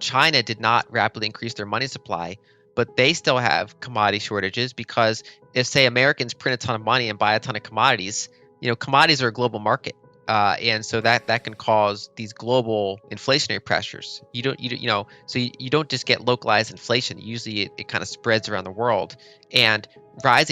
China did not rapidly increase their money supply, but they still have commodity shortages because if, say, Americans print a ton of money and buy a ton of commodities, commodities are a global market. And so that can cause these global inflationary pressures. So you don't just get localized inflation. Usually it kind of spreads around the world. And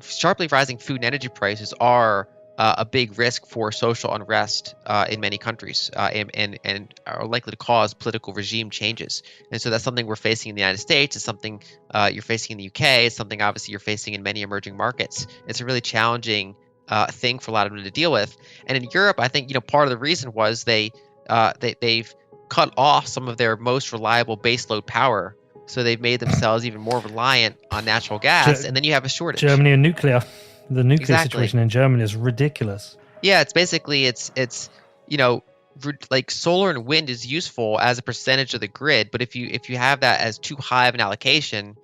sharply rising food and energy prices are a big risk for social unrest in many countries, and are likely to cause political regime changes. And so that's something we're facing in the United States. It's something you're facing in the UK. It's something obviously you're facing in many emerging markets. It's a really challenging thing for a lot of them to deal with. And in Europe, I think part of the reason was they've cut off some of their most reliable baseload power. So they've made themselves even more reliant on natural gas, and then you have a shortage. Germany and nuclear. The nuclear Exactly. situation in Germany is ridiculous. Yeah, it's basically like solar and wind is useful as a percentage of the grid, but if you have that as too high of an allocation,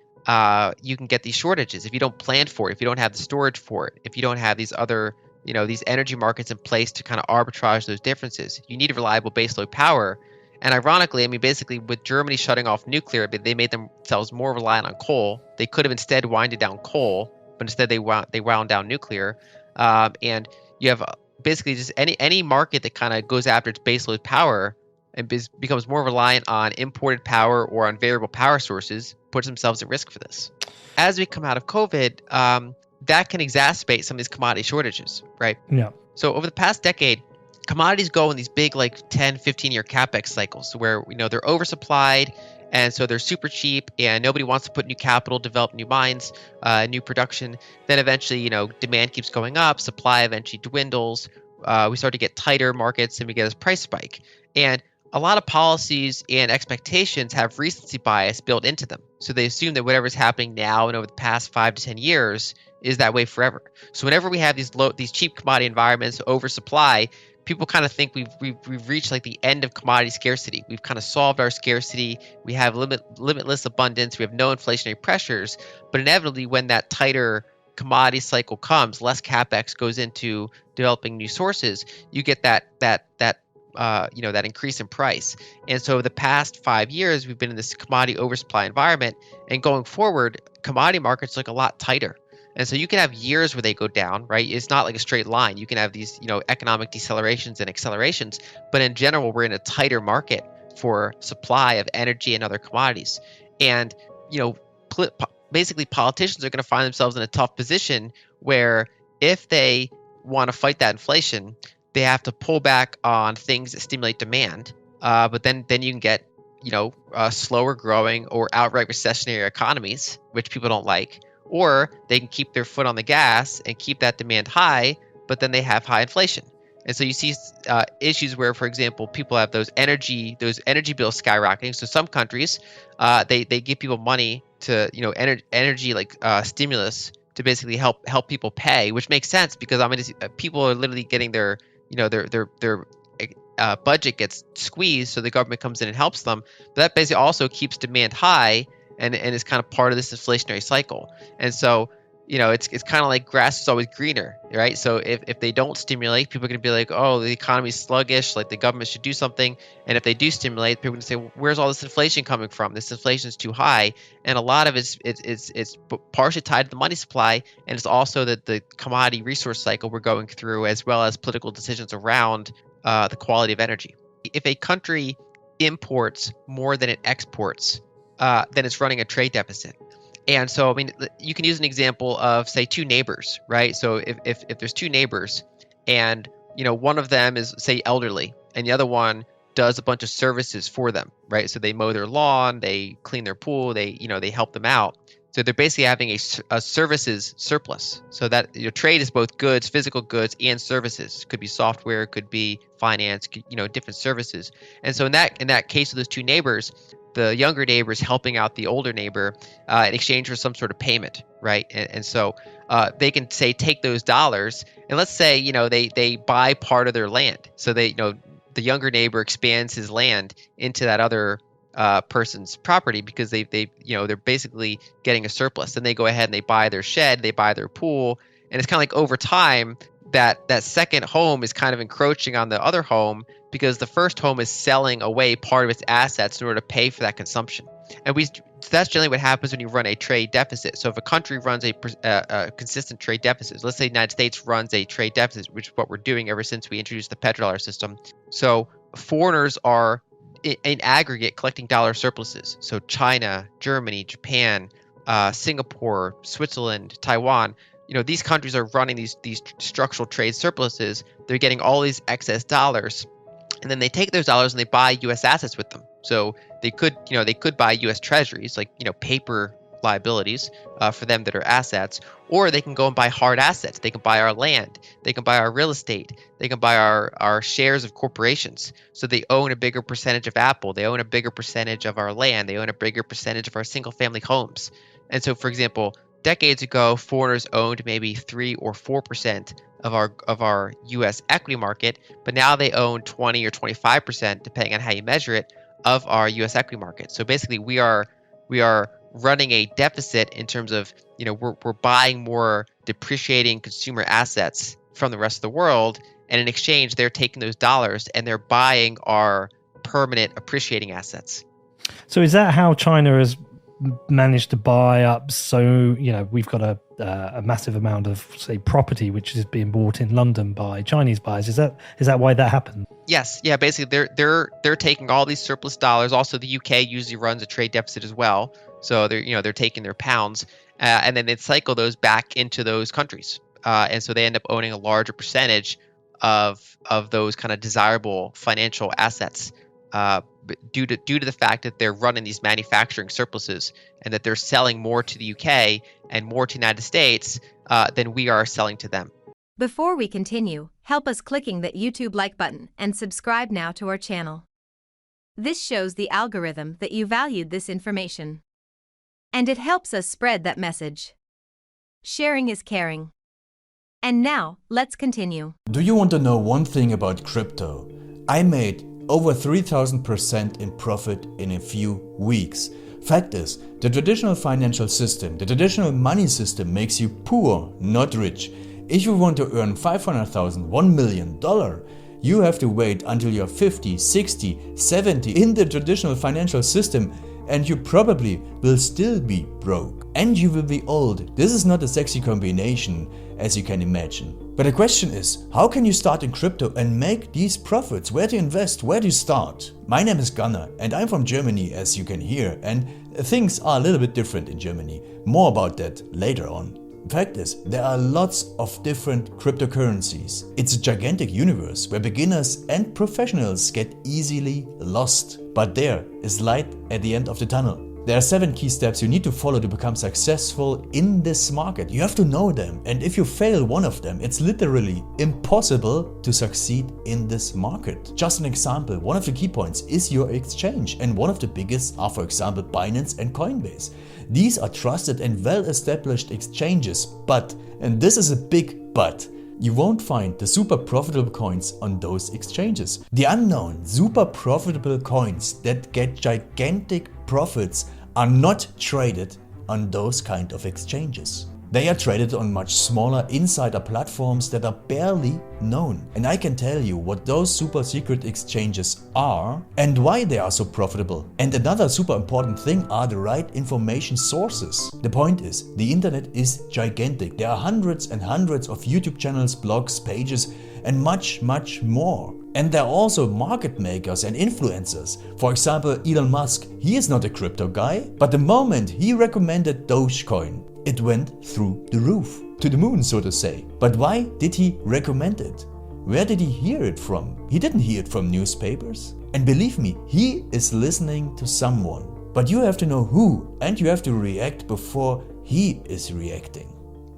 you can get these shortages if you don't plan for it, if you don't have the storage for it, if you don't have these other these energy markets in place to kind of arbitrage those differences. You need reliable baseload power. And ironically, basically with Germany shutting off nuclear, they made themselves more reliant on coal. They could have instead winded down coal, but instead they wound down nuclear. And you have basically just any market that kind of goes after its baseload power and becomes more reliant on imported power or on variable power sources puts themselves at risk for this. As we come out of COVID, that can exacerbate some of these commodity shortages, right? Yeah. So over the past decade, commodities go in these big 10, 15-year capex cycles where they're oversupplied, and so they're super cheap and nobody wants to put new capital, develop new mines, new production. Then eventually, demand keeps going up, supply eventually dwindles. We start to get tighter markets and we get this price spike. And a lot of policies and expectations have recency bias built into them. So they assume that whatever's happening now and over the past 5 to 10 years is that way forever. So whenever we have these cheap commodity environments, oversupply, people kind of think we've reached the end of commodity scarcity. We've kind of solved our scarcity. We have limitless abundance. We have no inflationary pressures. But inevitably, when that tighter commodity cycle comes, less capex goes into developing new sources. You get that increase in price. And so the past 5 years, we've been in this commodity oversupply environment, and going forward, commodity markets look a lot tighter. And so you can have years where they go down, right? It's not like a straight line. You can have these, economic decelerations and accelerations, but in general, we're in a tighter market for supply of energy and other commodities. And, basically politicians are going to find themselves in a tough position where if they want to fight that inflation, they have to pull back on things that stimulate demand. But then you can get, slower growing or outright recessionary economies, which people don't like. Or they can keep their foot on the gas and keep that demand high, but then they have high inflation. And so you see issues where, for example, people have those energy bills skyrocketing. So some countries, they give people money to, energy stimulus to basically help people pay, which makes sense because people are literally getting their budget gets squeezed, so the government comes in and helps them. But that basically also keeps demand high. And is kind of part of this inflationary cycle. And so, it's kind of like grass is always greener, right? So if they don't stimulate, people are going to be like, oh, the economy's sluggish, the government should do something. And if they do stimulate, people are going to say, well, where's all this inflation coming from? This inflation is too high. And a lot of it's partially tied to the money supply, and it's also the commodity resource cycle we're going through, as well as political decisions around the quality of energy. If a country imports more than it exports, then it's running a trade deficit. And so, you can use an example of, say, two neighbors, right? So if there's two neighbors and, one of them is, say, elderly and the other one does a bunch of services for them, right? So they mow their lawn, they clean their pool, they help them out. So they're basically having a services surplus. So that trade is both goods, physical goods, and services. It could be software, it could be finance, different services. And so in that case of those two neighbors, the younger neighbor is helping out the older neighbor in exchange for some sort of payment, right? And so they can say take those dollars, and let's say they buy part of their land. So the younger neighbor expands his land into that other person's property because they're basically getting a surplus. Then they go ahead and they buy their shed, they buy their pool, and it's kind of like over time that second home is kind of encroaching on the other home because the first home is selling away part of its assets in order to pay for that consumption. And that's generally what happens when you run a trade deficit. So if a country runs a consistent trade deficit, let's say the United States runs a trade deficit, which is what we're doing ever since we introduced the petrodollar system. So foreigners are in aggregate collecting dollar surpluses. So China, Germany, Japan, Singapore, Switzerland, Taiwan, these countries are running these structural trade surpluses. They're getting all these excess dollars, and then they take those dollars and they buy U.S. assets with them. So they could buy U.S. treasuries, like paper liabilities for them that are assets, or they can go and buy hard assets. They can buy our land, they can buy our real estate, they can buy our shares of corporations. So they own a bigger percentage of Apple, they own a bigger percentage of our land, they own a bigger percentage of our single family homes. And so, for example, decades ago, foreigners owned maybe 3 or 4% of our U.S. equity market, but now they own 20 or 25%, depending on how you measure it, of our U.S. equity market. So basically, we are running a deficit in terms of we're buying more depreciating consumer assets from the rest of the world, and in exchange, they're taking those dollars and they're buying our permanent appreciating assets. So is that how China has managed to buy up? So we've got a massive amount of, say, property which is being bought in London by Chinese buyers. Is that why that happened? Yes, yeah. Basically, they're taking all these surplus dollars. Also, the UK usually runs a trade deficit as well. So they're taking their pounds and then they cycle those back into those countries, and so they end up owning a larger percentage of those kind of desirable financial assets. Due to the fact that they're running these manufacturing surpluses and that they're selling more to the UK and more to the United States than we are selling to them. Before we continue, help us clicking that YouTube like button and subscribe now to our channel. This shows the algorithm that you valued this information. And it helps us spread that message. Sharing is caring. And now, let's continue. Do you want to know one thing about crypto? I made over 3,000% in profit in a few weeks. Fact is, the traditional financial system, the traditional money system makes you poor, not rich. If you want to earn $500,000, $1 million, you have to wait until you're 50, 60, 70 in the traditional financial system, and you probably will still be broke. And you will be old. This is not a sexy combination, as you can imagine. But the question is, how can you start in crypto and make these profits? Where to invest? Where to start? My name is Gunnar and I'm from Germany, as you can hear, and things are a little bit different in Germany. More about that later on. Fact is, there are lots of different cryptocurrencies. It's a gigantic universe where beginners and professionals get easily lost. But there is light at the end of the tunnel. There are 7 key steps you need to follow to become successful in this market. You have to know them, and if you fail one of them, it's literally impossible to succeed in this market. Just an example, one of the key points is your exchange, and one of the biggest are, for example, Binance and Coinbase. These are trusted and well-established exchanges, but, and this is a big but, you won't find the super profitable coins on those exchanges. The unknown super profitable coins that get gigantic profits are not traded on those kind of exchanges. They are traded on much smaller insider platforms that are barely known. And I can tell you what those super secret exchanges are and why they are so profitable. And another super important thing are the right information sources. The point is, the internet is gigantic. There are hundreds and hundreds of YouTube channels, blogs, pages, and much more. And there are also market makers and influencers. For example, Elon Musk, he is not a crypto guy, but the moment he recommended Dogecoin, it went through the roof, to the moon, so to say. But why did he recommend it? Where did he hear it from? He didn't hear it from newspapers. And believe me, he is listening to someone. But you have to know who, and you have to react before he is reacting.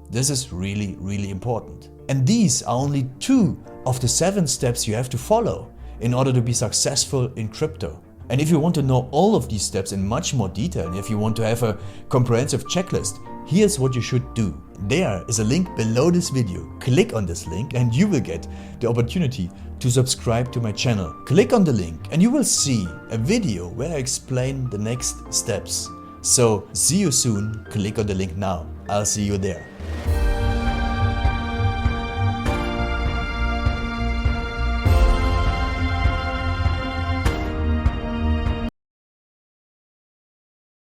This is really, really important. And these are only 2 of the 7 steps you have to follow in order to be successful in crypto. And if you want to know all of these steps in much more detail, and if you want to have a comprehensive checklist, here's what you should do. There is a link below this video. Click on this link and you will get the opportunity to subscribe to my channel. Click on the link and you will see a video where I explain the next steps. So see you soon. Click on the link now. I'll see you there.